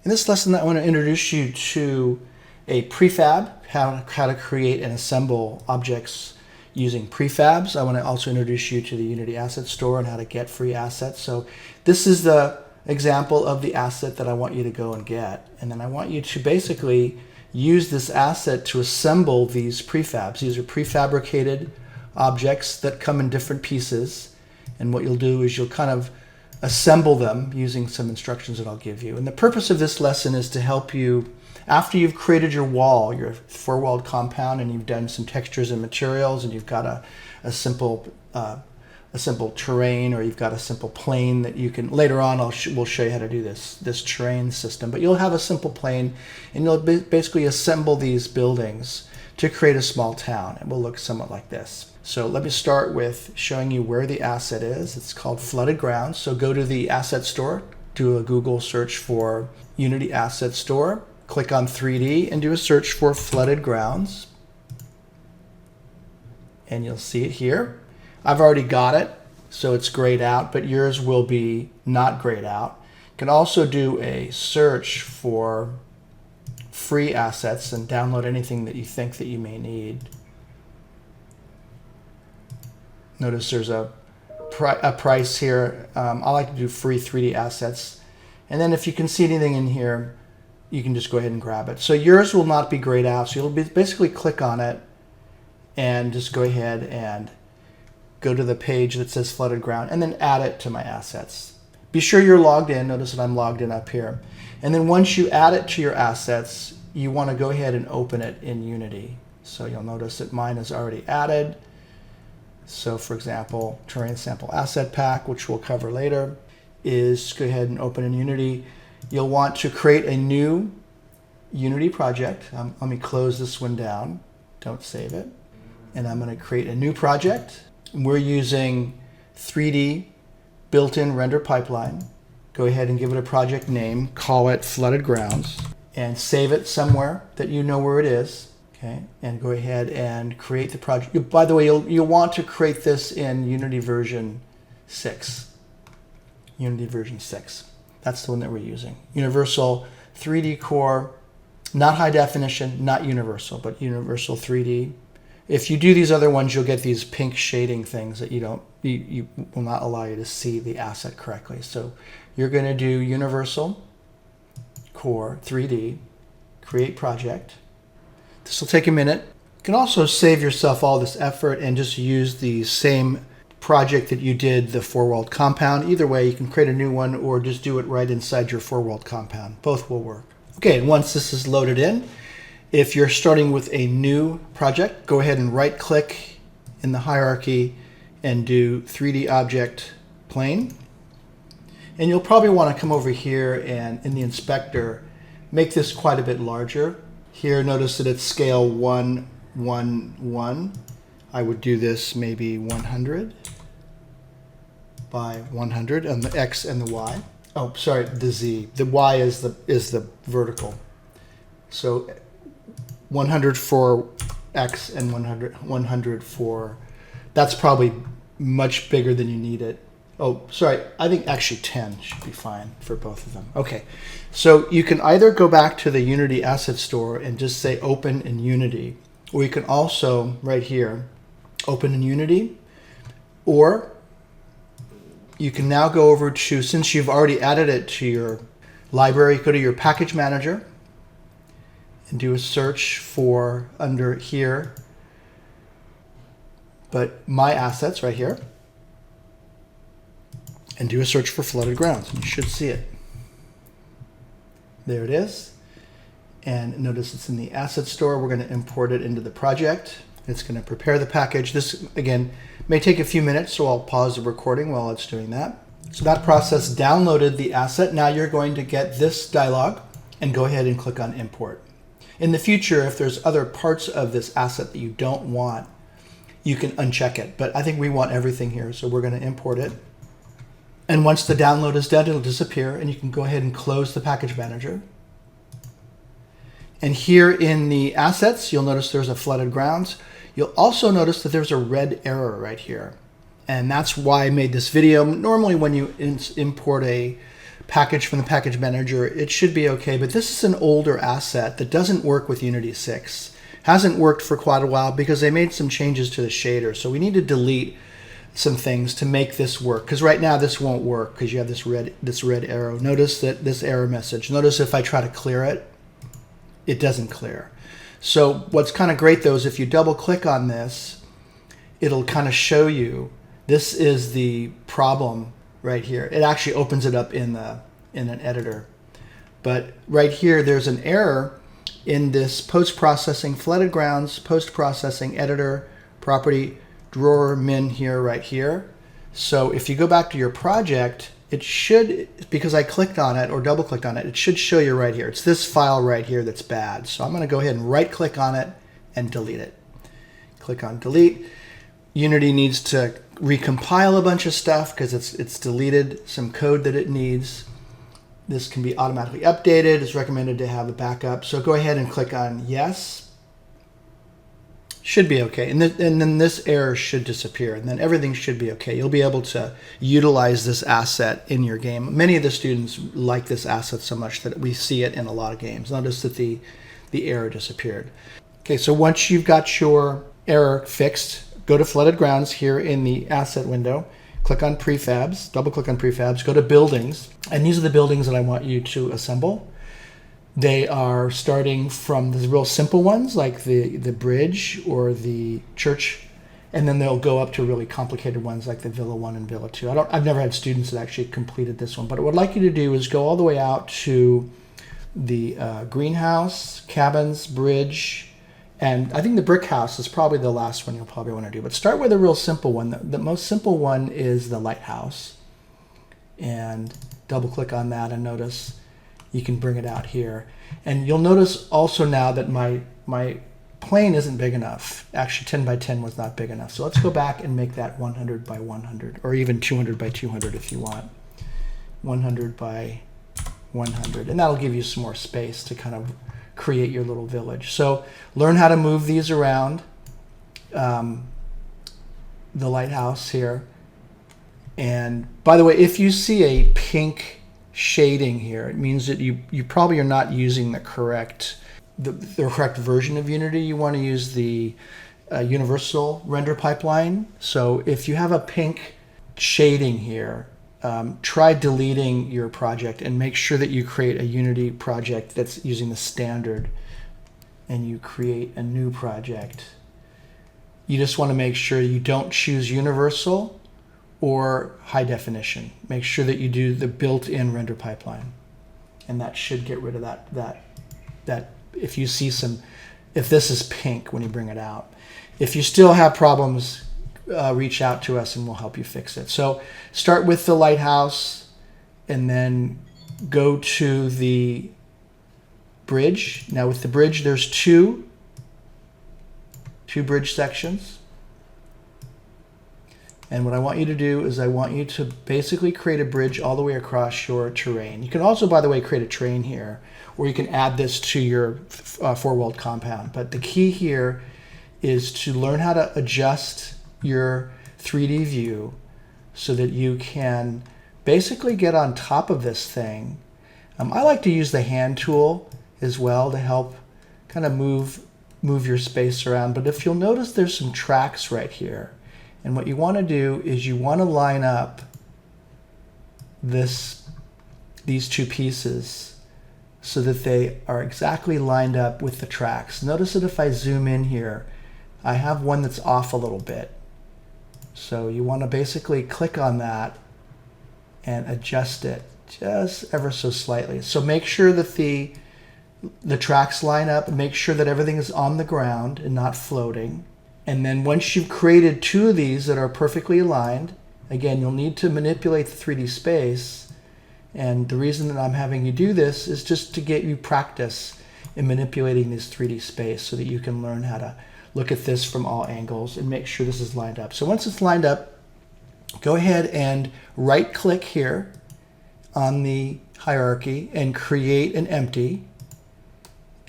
In this lesson, I want to introduce you to a prefab, how to create and assemble objects using prefabs. I want to also introduce you to the Unity Asset Store and how to get free assets. So this is the example of the asset that I want you to go and get. And then I want you to basically use this asset to assemble these prefabs. These are prefabricated objects that come in different pieces. And what you'll do is you'll kind of assemble them using some instructions that I'll give you. And the purpose of this lesson is to help you, after you've created your wall, your four-walled compound, and you've done some textures and materials, and you've got a simple terrain, or you've got a simple plane that you can, later on we'll show you how to do this terrain system. But you'll have a simple plane, and you'll basically assemble these buildings to create a small town. It will look somewhat like this. So let me start with showing you where the asset is. It's called Flooded Grounds. So go to the Asset Store, do a Google search for Unity Asset Store, click on 3D and do a search for Flooded Grounds. And you'll see it here. I've already got it, so it's grayed out, but yours will be not grayed out. You can also do a search for free assets and download anything that you think that you may need. Notice there's a price here. I like to do free 3D assets. And then if you can see anything in here, you can just go ahead and grab it. So yours will not be grayed out. So you'll basically click on it and just go ahead and go to the page that says Flooded Ground and then add it to my assets. Be sure you're logged in. Notice that I'm logged in up here. And then once you add it to your assets, you want to go ahead and open it in Unity. So you'll notice that mine is already added. So for example, Terrain Sample Asset Pack, which we'll cover later, is go ahead and open in Unity. You'll want to create a new Unity project. Let me close this one down. Don't save it. And I'm going to create a new project. We're using 3D built-in render pipeline. Go ahead and give it a project name. Call it Flooded Grounds. And save it somewhere that you know where it is. Okay, and go ahead and create the project. By the way, you'll want to create this in Unity version 6. Unity version 6. That's the one that we're using. Universal 3D Core, not high definition, not universal, but universal 3D. If you do these other ones, you'll get these pink shading things that you will not allow you to see the asset correctly. So you're going to do Universal Core 3D, create project. This will take a minute. You can also save yourself all this effort and just use the same project that you did the four-walled compound. Either way, you can create a new one or just do it right inside your four-walled compound. Both will work. Okay, and once this is loaded in, if you're starting with a new project, go ahead and right-click in the hierarchy and do 3D Object Plane. And you'll probably want to come over here and in the inspector, make this quite a bit larger. Here, notice that it's scale 1, 1, 1. I would do this maybe 100 by 100 on the X and the Y. Oh, sorry, the Z. The Y is the vertical. So 100 for X and 100 for, that's probably much bigger than you need it. Oh, sorry, I think actually 10 should be fine for both of them. Okay, so you can either go back to the Unity Asset Store and just say open in Unity, or you can also, right here, open in Unity, or you can now go over to, since you've already added it to your library, go to your package manager and do a search for under here, but My Assets right here. And do a search for Flooded Grounds, and you should see it. There it is. And notice it's in the Asset Store. We're going to import it into the project. It's going to prepare the package. This, again, may take a few minutes, so I'll pause the recording while it's doing that. So that process downloaded the asset. Now you're going to get this dialog and go ahead and click on Import. In the future, if there's other parts of this asset that you don't want, you can uncheck it. But I think we want everything here, so we're going to import it. And once the download is done, it'll disappear, and you can go ahead and close the package manager. And here in the assets, you'll notice there's a Flooded Grounds. You'll also notice that there's a red error right here. And that's why I made this video. Normally when you import a package from the package manager, it should be okay. But this is an older asset that doesn't work with Unity 6. Hasn't worked for quite a while because they made some changes to the shader. So we need to delete some things to make this work. Because right now this won't work because you have this red arrow. Notice that this error message. Notice if I try to clear it, it doesn't clear. So what's kind of great though is if you double click on this, it'll kind of show you this is the problem right here. It actually opens it up in an editor. But right here there's an error in this post-processing flooded grounds, post-processing editor, property, drawer min here, right here. So if you go back to your project, it should, because I clicked on it or double clicked on it, it should show you right here. It's this file right here that's bad. So I'm gonna go ahead and right click on it and delete it. Click on delete. Unity needs to recompile a bunch of stuff because it's deleted some code that it needs. This can be automatically updated. It's recommended to have a backup. So go ahead and click on yes. Should be okay. And then this error should disappear. And then everything should be okay. You'll be able to utilize this asset in your game. Many of the students like this asset so much that we see it in a lot of games. Notice that the error disappeared. Okay, so once you've got your error fixed, go to flooded grounds here in the asset window. Click on prefabs, double click on prefabs, go to buildings, and these are the buildings that I want you to assemble. They are starting from the real simple ones like the bridge or the church, and then they'll go up to really complicated ones like the Villa 1 and Villa 2. I've never had students that actually completed this one, but what I'd like you to do is go all the way out to the greenhouse, cabins, bridge, and I think the brick house is probably the last one you'll probably want to do. But start with a real simple one. The most simple one is the lighthouse. And double click on that and notice you can bring it out here. And you'll notice also now that my plane isn't big enough. Actually 10 by 10 was not big enough. So let's go back and make that 100 by 100 or even 200 by 200 if you want. 100 by 100. And that'll give you some more space to kind of create your little village. So learn how to move these around the lighthouse here. And by the way, if you see a pink shading here, it means that you probably are not using the correct version of Unity. You want to use the universal render pipeline. So if you have a pink shading here, try deleting your project and make sure that you create a Unity project that's using the standard, and you create a new project. You just want to make sure you don't choose universal or high definition. Make sure that you do the built-in render pipeline, and that should get rid of that if you see if this is pink when you bring it out. If you still have problems, reach out to us and we'll help you fix it. So start with the lighthouse and then go to the bridge. Now with the bridge, there's two bridge sections. And what I want you to do is I want you to basically create a bridge all the way across your terrain. You can also, by the way, create a train here, or you can add this to your four-walled compound. But the key here is to learn how to adjust your 3D view so that you can basically get on top of this thing. I like to use the hand tool as well to help kind of move your space around. But if you'll notice, there's some tracks right here. And what you want to do is you want to line up these two pieces so that they are exactly lined up with the tracks. Notice that if I zoom in here, I have one that's off a little bit. So you want to basically click on that and adjust it just ever so slightly. So make sure that the tracks line up, and make sure that everything is on the ground and not floating. And then once you've created two of these that are perfectly aligned, again, you'll need to manipulate the 3D space. And the reason that I'm having you do this is just to get you practice in manipulating this 3D space so that you can learn how to look at this from all angles and make sure this is lined up. So once it's lined up, go ahead and right click here on the hierarchy and create an empty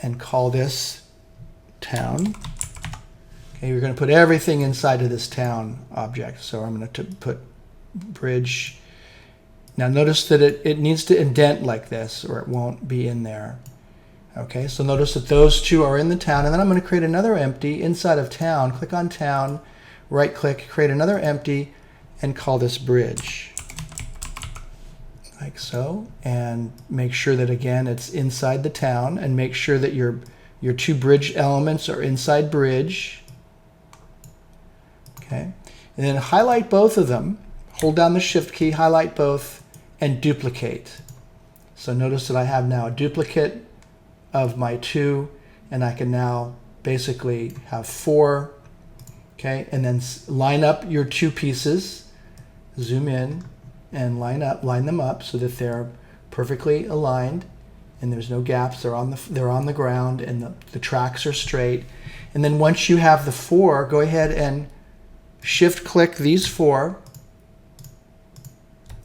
and call this town. Okay, you're going to put everything inside of this town object. So I'm going to put bridge Now notice that it needs to indent like this or it won't be in there. Okay, so notice that those two are in the town, and then I'm going to create another empty inside of town. Click on town, right click, create another empty, and call this bridge. Like so, and make sure that again it's inside the town, and make sure that your two bridge elements are inside bridge. Okay, and then highlight both of them, hold down the shift key, highlight both, and duplicate. So notice that I have now a duplicate of my two, and I can now basically have 4. Okay, and then line up your two pieces, zoom in, and line them up so that they're perfectly aligned, and there's no gaps. They're on the ground, and the tracks are straight. And then once you have the 4, go ahead and shift click these 4,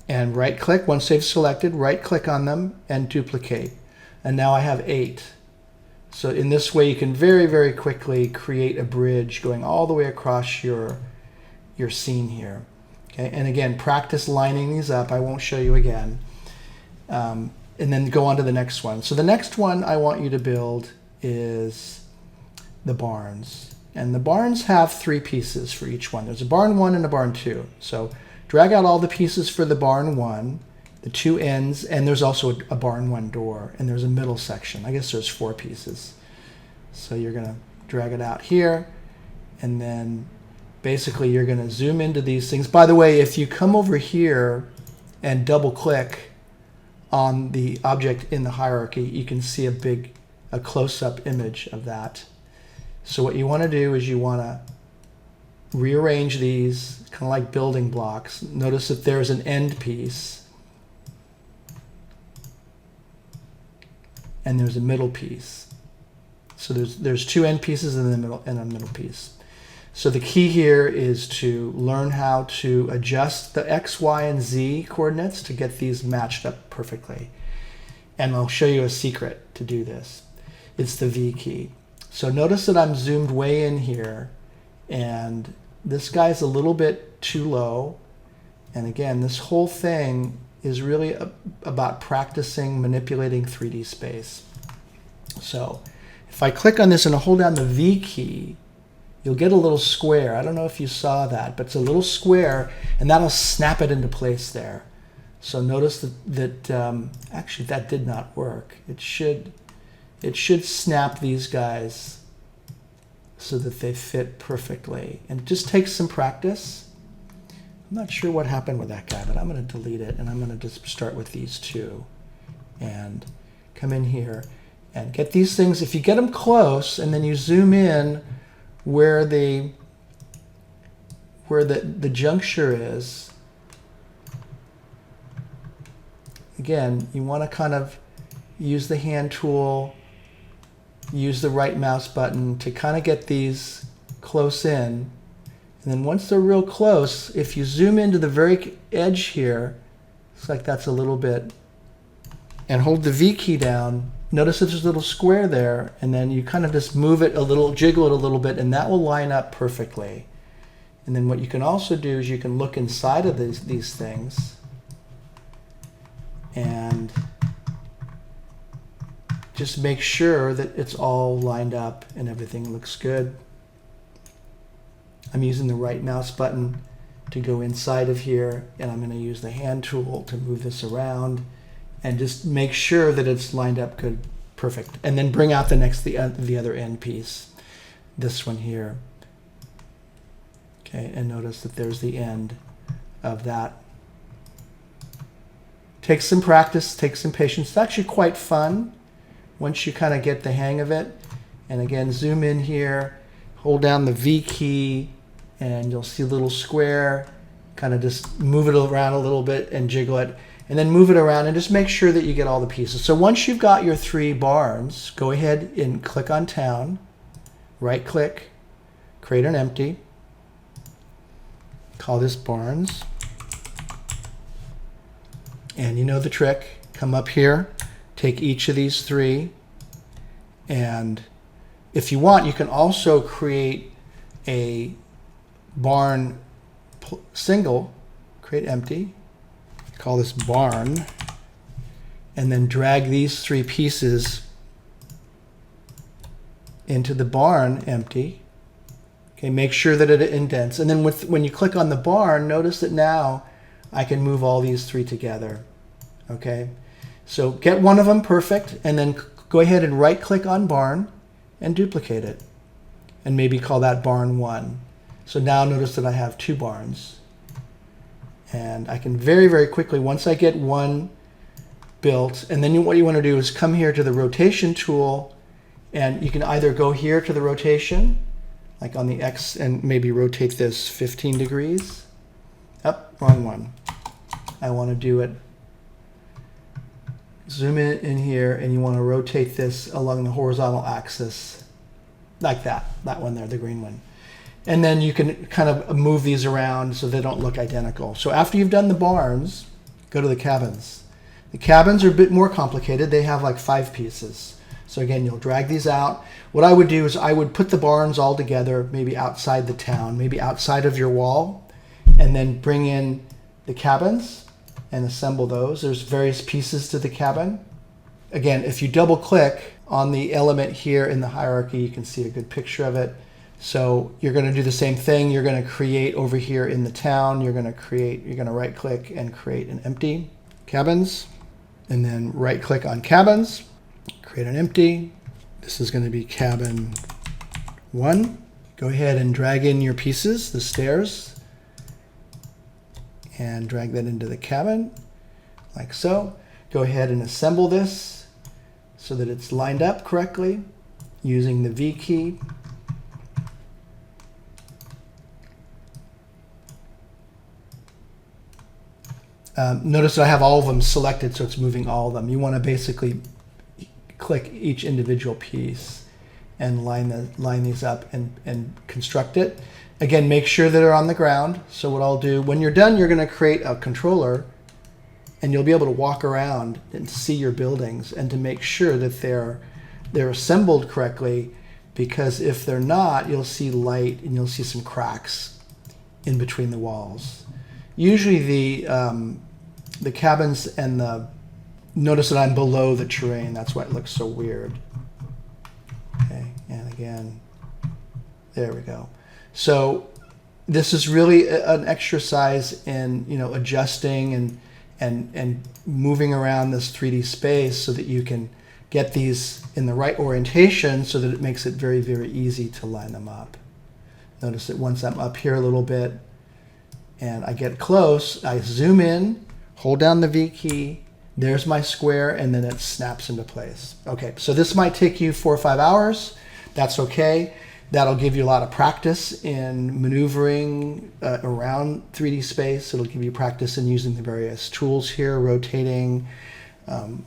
and right click once they've selected. Right click on them and duplicate. And now I have 8. So in this way, you can very, very quickly create a bridge going all the way across your scene here. Okay, and again, practice lining these up. I won't show you again. And then go on to the next one. So the next one I want you to build is the barns. And the barns have 3 pieces for each one. There's a barn 1 and a barn 2. So drag out all the pieces for the barn 1. The 2 ends, and there's also a barn 1 door, and there's a middle section. I guess there's 4 pieces. So you're going to drag it out here, and then basically you're going to zoom into these things. By the way, if you come over here and double click on the object in the hierarchy, you can see a close-up image of that. So what you want to do is you want to rearrange these kind of like building blocks. Notice that there's an end piece, and there's a middle piece. So there's 2 end pieces in the middle and a middle piece. So the key here is to learn how to adjust the X, Y, and Z coordinates to get these matched up perfectly. And I'll show you a secret to do this. It's the V key. So notice that I'm zoomed way in here, and this guy's a little bit too low. And again, this whole thing is really about practicing manipulating 3D space. So if I click on this and I hold down the V key, you'll get a little square. I don't know if you saw that, but it's a little square, and that'll snap it into place there. So notice that actually that did not work. It should snap these guys so that they fit perfectly. And it just takes some practice. I'm not sure what happened with that guy, but I'm going to delete it, and I'm going to just start with these 2 and come in here and get these things. If you get them close and then you zoom in where the juncture is, again, you want to kind of use the hand tool, use the right mouse button to kind of get these close in. And then once they're real close, if you zoom into the very edge here, it's like that's a little bit, and hold the V key down, notice that there's a little square there, and then you kind of just move it a little, jiggle it a little bit, and that will line up perfectly. And then what you can also do is you can look inside of these things and just make sure that it's all lined up and everything looks good. I'm using the right mouse button to go inside of here, and I'm going to use the hand tool to move this around and just make sure that it's lined up good, perfect. And then bring out the other end piece, this one here. Okay, and notice that there's the end of that. Takes some practice, takes some patience. It's actually quite fun once you kind of get the hang of it. And again, zoom in here, hold down the V key, and you'll see a little square. Kind of just move it around a little bit and jiggle it, and then move it around and just make sure that you get all the pieces. So once you've got your 3 barns, go ahead and click on town, right click, create an empty, call this barns, and you know the trick. Come up here, take each of these 3, and if you want, you can also create a barn single, create empty, call this barn, and then drag these 3 pieces into the barn empty. Okay, make sure that it indents. And then when you click on the barn, notice that now I can move all these 3 together. Okay, so get one of them perfect, and then go ahead and right click on barn and duplicate it. And maybe call that barn 1. So now notice that I have 2 barns. And I can very, very quickly, once I get one built, and then what you want to do is come here to the rotation tool, and you can either go here to the rotation, like on the X, and maybe rotate this 15 degrees. Wrong one. I want to do it, zoom in here, and you want to rotate this along the horizontal axis, like that one there, the green one. And then you can kind of move these around so they don't look identical. So after you've done the barns, go to the cabins. The cabins are a bit more complicated. They have like 5 pieces. So again, you'll drag these out. What I would do is I would put the barns all together, maybe outside the town, maybe outside of your wall, and then bring in the cabins and assemble those. There's various pieces to the cabin. Again, if you double click on the element here in the hierarchy, you can see a good picture of it. So you're going to do the same thing. You're going to create over here in the town. You're going to right click and create an empty cabins, and then right click on cabins, create an empty. This is going to be cabin 1. Go ahead and drag in your pieces, the stairs, and drag that into the cabin like so. Go ahead and assemble this so that it's lined up correctly using the V key. Notice that I have all of them selected, so it's moving all of them. You want to basically click each individual piece and line these up and construct it. Again, make sure that they're on the ground. So what I'll do, when you're done, you're going to create a controller, and you'll be able to walk around and see your buildings and to make sure that they're assembled correctly, because if they're not, you'll see light and you'll see some cracks in between the walls. Usually the cabins and notice that I'm below the terrain. That's why it looks so weird. Okay, and again, there we go. So this is really an exercise in adjusting and moving around this 3D space so that you can get these in the right orientation so that it makes it very, very easy to line them up. Notice that once I'm up here a little bit and I get close, I zoom in, hold down the V key, there's my square, and then it snaps into place. Okay, so this might take you 4 or 5 hours. That's okay. That'll give you a lot of practice in maneuvering around 3D space. It'll give you practice in using the various tools here, rotating,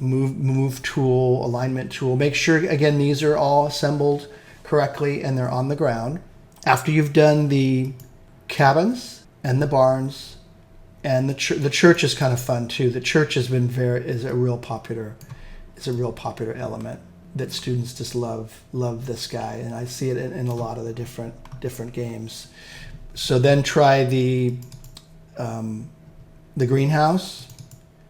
move tool, alignment tool. Make sure, again, these are all assembled correctly and they're on the ground. After you've done the cabins and the barns, and the church is kind of fun too. The church is a real popular element that students just love this guy, and I see it in a lot of the different games. So then try the greenhouse.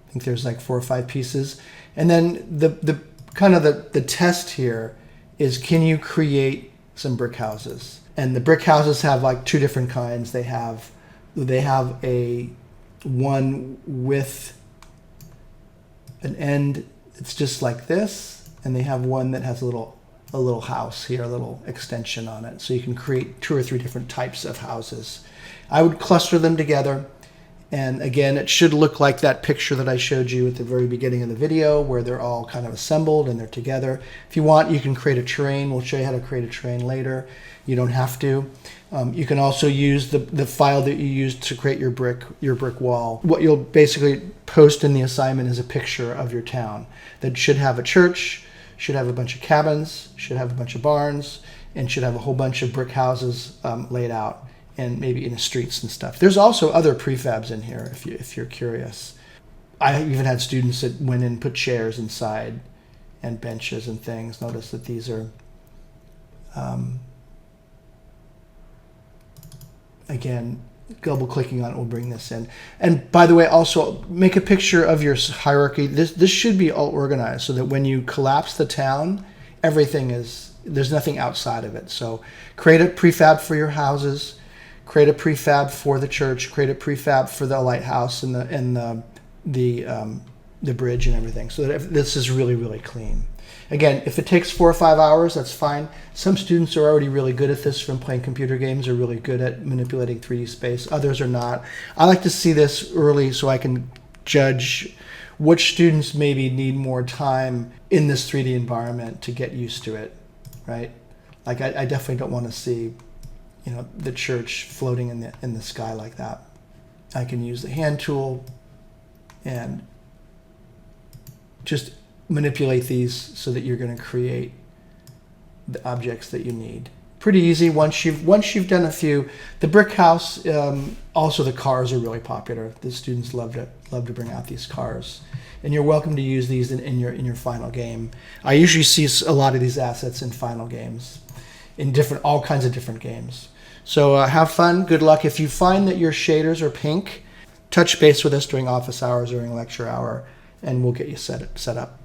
I think there's like 4 or 5 pieces, and then the test here is, can you create some brick houses? And the brick houses have like 2 different kinds. They have a one with an end it's just like this, and they have one that has a little house here, a little extension on it, so you can create 2 or 3 different types of houses. I would cluster them together, and again, it should look like that picture that I showed you at the very beginning of the video, where they're all kind of assembled and they're together. If you want, you can create a terrain. We'll show you how to create a terrain later. You don't have to. You can also use the file that you used to create your brick wall. What you'll basically post in the assignment is a picture of your town that should have a church, should have a bunch of cabins, should have a bunch of barns, and should have a whole bunch of brick houses laid out, and maybe in the streets and stuff. There's also other prefabs in here if you're curious. I even had students that went and put chairs inside and benches and things. Notice that these are again, double clicking on it will bring this in. And by the way, also make a picture of your hierarchy. This should be all organized so that when you collapse the town, there's nothing outside of it. So create a prefab for your houses, create a prefab for the church, create a prefab for the lighthouse and the bridge and everything. So that this is really, really clean. Again, if it takes 4 or 5 hours, that's fine. Some students are already really good at this from playing computer games, are really good at manipulating 3D space. Others are not. I like to see this early so I can judge which students maybe need more time in this 3D environment to get used to it, right? Like I definitely don't want to see, the church floating in the sky like that. I can use the hand tool and just manipulate these so that you're going to create the objects that you need. Pretty easy once you've done a few. The brick house, also the cars are really popular. The students love to bring out these cars, and you're welcome to use these in your final game. I usually see a lot of these assets in final games, in all kinds of different games. So have fun, good luck. If you find that your shaders are pink, touch base with us during office hours, during lecture hour, and we'll get you set up.